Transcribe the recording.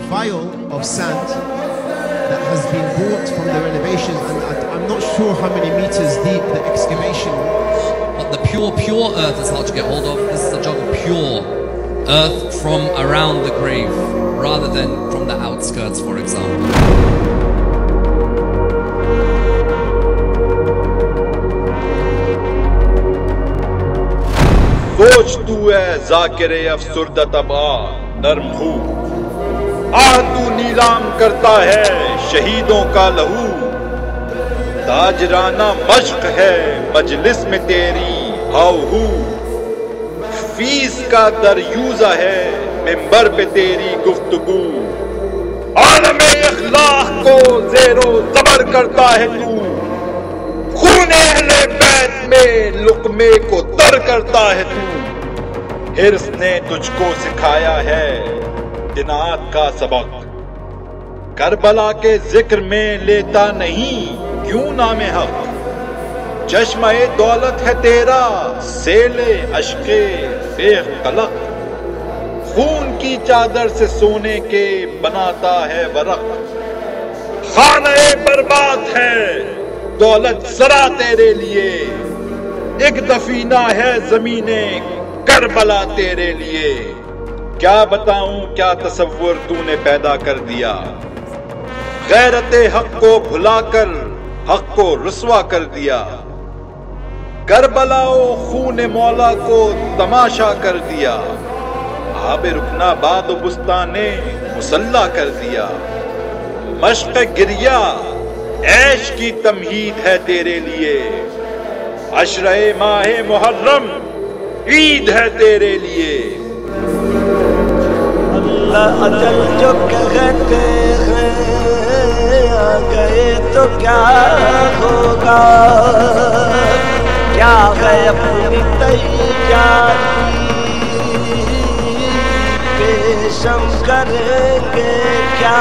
vial of sand that has been brought from the renovations, and I'm not sure how many meters deep the excavation was. But the pure earth is hard to get hold of. This is a jug of pure earth from around the grave, rather than from the outskirts, for example. सोच तू है जाकिर अफसुर्दा तबा नर्म हूँ, आह तू नीलाम करता है शहीदों का लहू, ताजराना मश्क है मजलिस में तेरी हाउ हूँ, फीस का दरयूजा है मिंबर पे तेरी गुफ्तगू, आलमे इखलाक को ज़ेरो ज़बर करता है तू, खूने अहले बैत में लुक़मे को तर करता है तू, हिर्स ने तुझको सिखाया है दिनात का सबक, करबला के जिक्र में लेता नहीं क्यों नामे हक, चश्मे दौलत है तेरा सेले अश्के बेकलक, खून की चादर से सोने के बनाता है वरक, खाने बर्बाद है दौलत जरा तेरे लिए, एक दफीना है ज़मीने करबला तेरे लिए, क्या बताऊं क्या तसव्वुर तूने पैदा कर दिया, गैरते हक को भुलाकर हक को रुस्वा कर दिया, करबलाओ खून मौला को तमाशा कर दिया, आबे रुकना बाद बुस्तान ने मुसल्ला कर दिया, मश्क गिरिया ऐश की तमहीद है तेरे लिए, अशरे माहे मुहर्रम ईद है तेरे लिए। अल्लाह अजल जो कहते हैं आ गए तो क्या होगा, क्या है अपनी तैयारी पेशम करेंगे क्या।